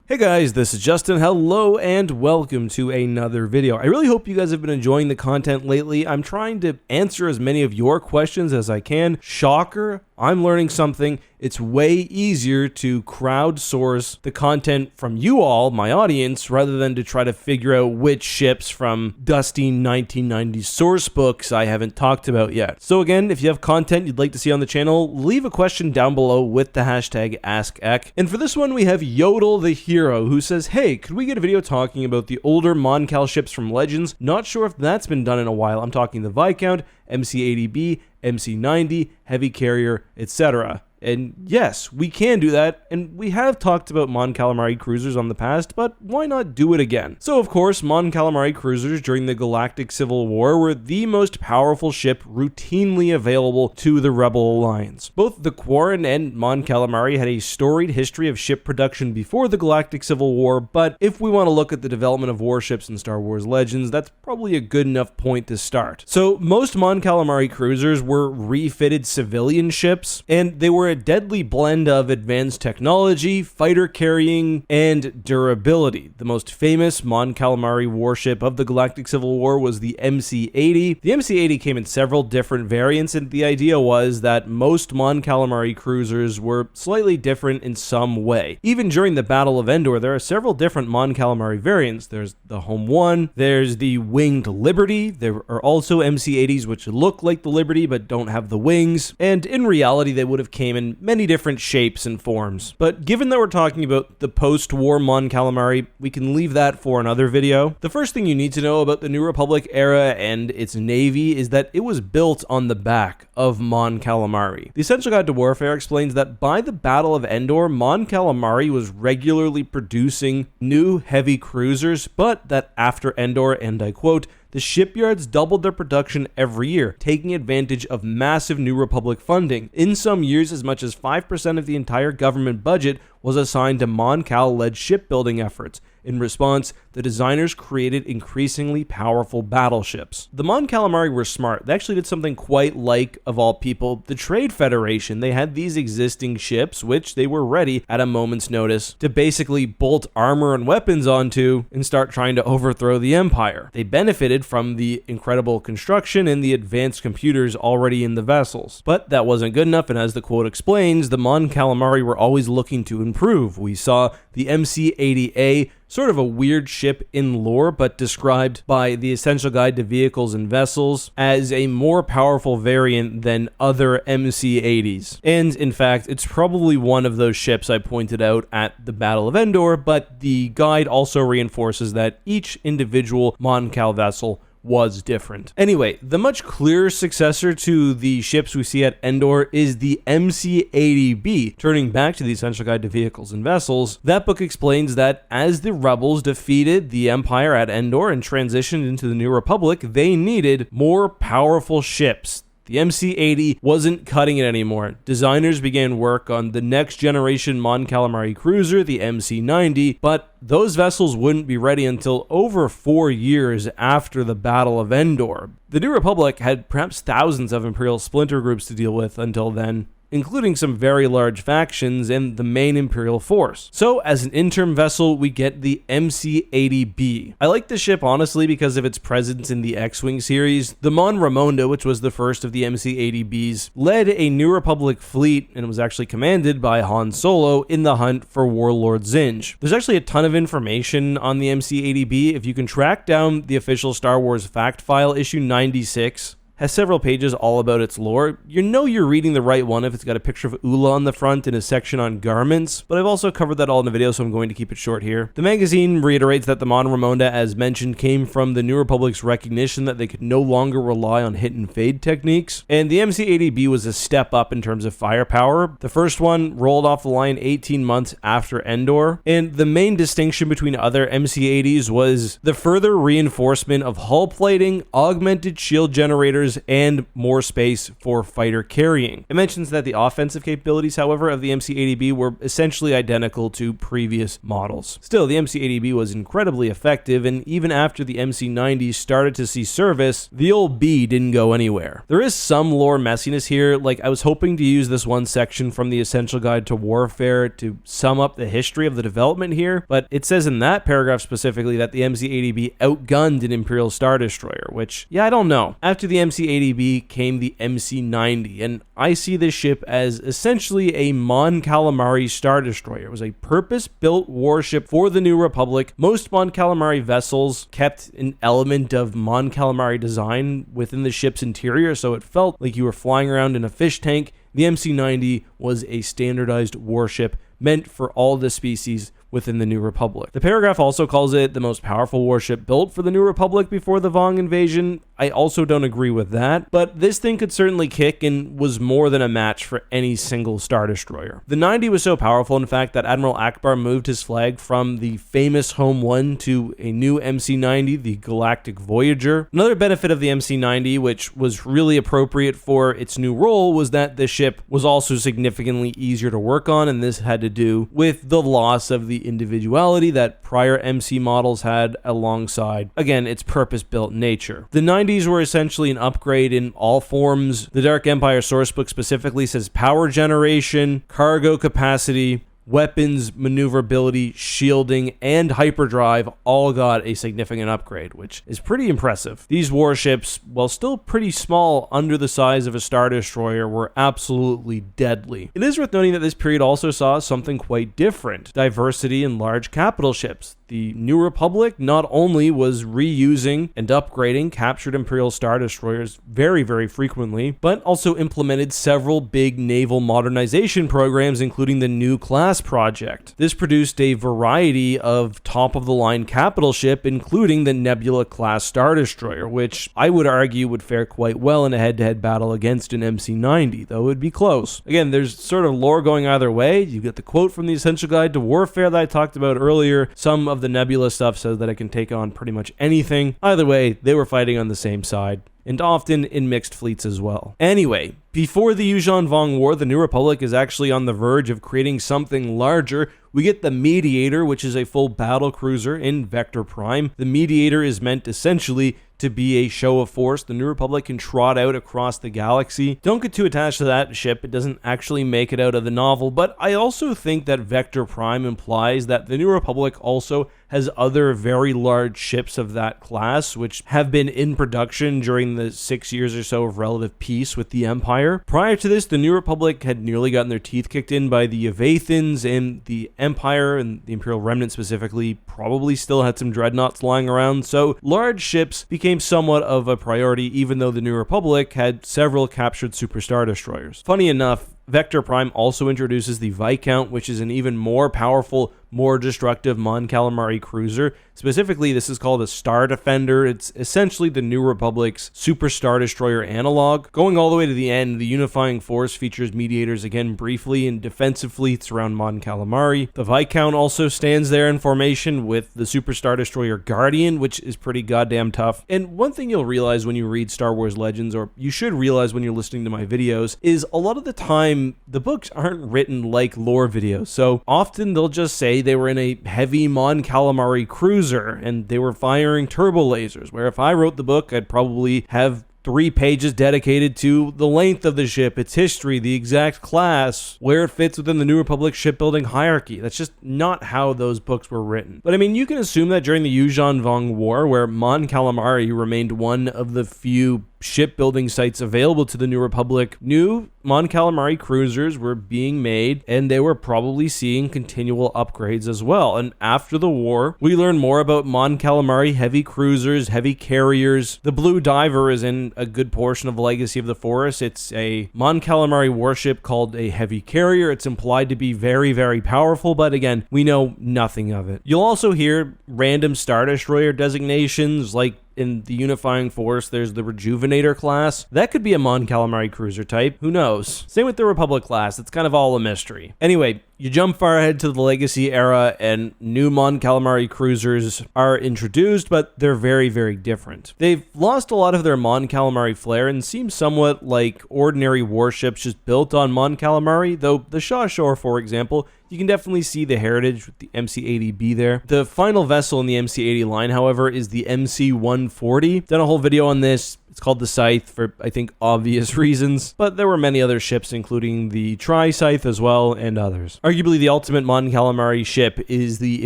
Hey guys, this is Justin. Hello and welcome to another video. I really hope you guys have been enjoying the content lately. I'm trying to answer as many of your questions as I can. Shocker, I'm learning something. It's way easier to crowdsource the content from you all, my audience, rather than to try to figure out which ships from dusty 1990s source books I haven't talked about yet. So again, if you have content you'd like to see on the channel, leave a question down below with the hashtag AskEck. And for this one, we have Yodel the Hero, who says, hey, could we get a video talking about the older Mon Cal ships from Legends? Not sure if that's been done in a while. I'm talking the Viscount, MC-80B, MC-90, Heavy Carrier, etc. And yes, we can do that, and we have talked about Mon Calamari cruisers on the past, but why not do it again? So of course, Mon Calamari cruisers during the Galactic Civil War were the most powerful ship routinely available to the Rebel Alliance. Both the Quarren and Mon Calamari had a storied history of ship production before the Galactic Civil War, but if we want to look at the development of warships in Star Wars Legends, that's probably a good enough point to start. So most Mon Calamari cruisers were refitted civilian ships, and they were a deadly blend of advanced technology, fighter carrying, and durability. The most famous Mon Calamari warship of the Galactic Civil War was the MC-80. The MC-80 came in several different variants, and the idea was that most Mon Calamari cruisers were slightly different in some way. Even during the Battle of Endor, there are several different Mon Calamari variants. There's the Home One, there's the Winged Liberty, there are also MC-80s which look like the Liberty but don't have the wings, and in reality they would have came in many different shapes and forms. But given that we're talking about the post-war Mon Calamari, we can leave that for another video. The first thing you need to know about the New Republic era and its navy is that it was built on the back of Mon Calamari. The Essential Guide to Warfare explains that by the Battle of Endor, Mon Calamari was regularly producing new heavy cruisers, but that after Endor, and I quote, the shipyards doubled their production every year, taking advantage of massive New Republic funding. In some years, as much as 5% of the entire government budget was assigned to Mon Cal-led shipbuilding efforts. In response, the designers created increasingly powerful battleships. The Mon Calamari were smart. They actually did something quite like, of all people, the Trade Federation. They had these existing ships, which they were ready at a moment's notice to basically bolt armor and weapons onto and start trying to overthrow the Empire. They benefited from the incredible construction and the advanced computers already in the vessels. But that wasn't good enough, and as the quote explains, the Mon Calamari were always looking to improve. We saw the MC-80A, sort of a weird ship in lore, but described by the Essential Guide to Vehicles and Vessels as a more powerful variant than other MC-80s. And in fact, it's probably one of those ships I pointed out at the Battle of Endor, but the guide also reinforces that each individual Mon Cal vessel was different. Anyway, the much clearer successor to the ships we see at Endor is the MC-80B. Turning back to the Essential Guide to Vehicles and Vessels, that book explains that as the rebels defeated the Empire at Endor and transitioned into the New Republic, they needed more powerful ships. The MC-80 wasn't cutting it anymore. Designers began work on the next generation Mon Calamari cruiser, the MC-90, but those vessels wouldn't be ready until over 4 years after the Battle of Endor. The New Republic had perhaps thousands of Imperial splinter groups to deal with until then, including some very large factions and the main Imperial force. So as an interim vessel, we get the MC-80B. I like the ship honestly because of its presence in the X-Wing series. The Mon Ramonda, which was the first of the MC-80Bs, led a New Republic fleet and was actually commanded by Han Solo in the hunt for Warlord Zinj. There's actually a ton of information on the MC-80B. If you can track down the official Star Wars fact file, issue 96, has several pages all about its lore. You know you're reading the right one if it's got a picture of Ula on the front and a section on garments, but I've also covered that all in a video, so I'm going to keep it short here. The magazine reiterates that the Mon Ramonda, as mentioned, came from the New Republic's recognition that they could no longer rely on hit and fade techniques, and the MC-80B was a step up in terms of firepower. The first one rolled off the line 18 months after Endor, and the main distinction between other MC-80s was the further reinforcement of hull plating, augmented shield generators, destroyers and more space for fighter carrying. It mentions that the offensive capabilities, however, of the MC-80B were essentially identical to previous models. Still, the MC-80B was incredibly effective, and even after the MC-90 started to see service, the old B didn't go anywhere. There is some lore messiness here, like I was hoping to use this one section from the Essential Guide to Warfare to sum up the history of the development here, but it says in that paragraph specifically that the MC-80B outgunned an Imperial Star Destroyer, which, yeah, I don't know. After the MC-80B came the MC-90, and I see this ship as essentially a Mon Calamari Star Destroyer. It was a purpose-built warship for the New Republic. Most Mon Calamari vessels kept an element of Mon Calamari design within the ship's interior, so it felt like you were flying around in a fish tank. The MC-90 was a standardized warship meant for all the species within the New Republic. The paragraph also calls it the most powerful warship built for the New Republic before the Vong invasion. I also don't agree with that, but this thing could certainly kick and was more than a match for any single Star Destroyer. The 90 was so powerful, in fact, that Admiral Akbar moved his flag from the famous Home 1 to a new MC-90, the Galactic Voyager. Another benefit of the MC-90, which was really appropriate for its new role, was that the ship was also significantly easier to work on, and this had to do with the loss of the individuality that prior MC models had alongside, again, its purpose-built nature. The 90s were essentially an upgrade in all forms. The Dark Empire sourcebook specifically says power generation, cargo capacity, weapons, maneuverability, shielding, and hyperdrive all got a significant upgrade, which is pretty impressive. These warships, while still pretty small under the size of a Star Destroyer, were absolutely deadly. It is worth noting that this period also saw something quite different: diversity in large capital ships. The New Republic not only was reusing and upgrading captured Imperial Star Destroyers very, very frequently, but also implemented several big naval modernization programs, including the New Class project. This produced a variety of top-of-the-line capital ship, including the Nebula-class Star Destroyer, which I would argue would fare quite well in a head-to-head battle against an MC-90, though it would be close. Again, there's sort of lore going either way. You get the quote from the Essential Guide to Warfare that I talked about earlier. Some of the Nebula stuff says that it can take on pretty much anything. Either way, they were fighting on the same side, and often in mixed fleets as well. Anyway, before the Yuuzhan Vong War, the New Republic is actually on the verge of creating something larger. We get the Mediator, which is a full battle cruiser in Vector Prime. The Mediator is meant essentially to be a show of force the New Republic can trot out across the galaxy. Don't get too attached to that ship. It doesn't actually make it out of the novel, but I also think that Vector Prime implies that the New Republic also has other very large ships of that class, which have been in production during the 6 years or so of relative peace with the Empire. Prior to this, the New Republic had nearly gotten their teeth kicked in by the Avathans, and the Empire, and the Imperial Remnant specifically, probably still had some dreadnoughts lying around, so large ships became somewhat of a priority, even though the New Republic had several captured Super Star Destroyers. Funny enough, Vector Prime also introduces the Viscount, which is an even more powerful, more destructive Mon Calamari cruiser. Specifically, this is called a Star Defender. It's essentially the New Republic's Super Star Destroyer analog. Going all the way to the end, the unifying force features mediators again briefly in defensive fleets around Mon Calamari. The Viscount also stands there in formation with the Super Star Destroyer Guardian, which is pretty goddamn tough. And one thing you'll realize when you read Star Wars Legends, or you should realize when you're listening to my videos, is a lot of the time the books aren't written like lore videos. So often they'll just say they were in a heavy Mon Calamari cruiser and they were firing turbo lasers, where if I wrote the book, I'd probably have 3 pages dedicated to the length of the ship, its history, the exact class, where it fits within the New Republic shipbuilding hierarchy. That's just not how those books were written. But I mean, you can assume that during the Yuuzhan Vong War, where Mon Calamari remained one of the few shipbuilding sites available to the New Republic, new Mon Calamari cruisers were being made, and they were probably seeing continual upgrades as well. And after the war, we learn more about Mon Calamari heavy cruisers, heavy carriers. The Blue Diver is in a good portion of Legacy of the Forest. It's a Mon Calamari warship called a heavy carrier. It's implied to be very, very powerful, but again, we know nothing of it. You'll also hear random Star Destroyer designations, like in the Unifying Force, there's the Rejuvenator class. That could be a Mon Calamari cruiser type. Who knows? Same with the Republic class. It's kind of all a mystery. Anyway, You jump far ahead to the Legacy era, and new Mon Calamari cruisers are introduced, but they're very, very different. They've lost a lot of their Mon Calamari flair and seem somewhat like ordinary warships just built on Mon Calamari, though the Shaw Shore, for example, you can definitely see the heritage with the MC-80B there. The final vessel in the MC-80 line, however, is the MC-140. Done a whole video on this. It's called the Scythe for, I think, obvious reasons, but there were many other ships, including the Tri-Scythe as well, and others. Arguably, the ultimate Mon Calamari ship is the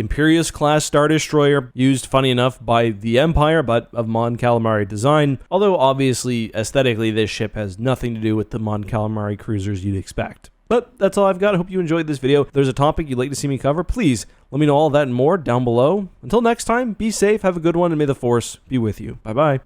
Imperius-class Star Destroyer, used, funny enough, by the Empire, but of Mon Calamari design, although obviously, aesthetically, this ship has nothing to do with the Mon Calamari cruisers you'd expect. But that's all I've got. I hope you enjoyed this video. If there's a topic you'd like to see me cover, please let me know all that and more down below. Until next time, be safe, have a good one, and may the Force be with you. Bye-bye.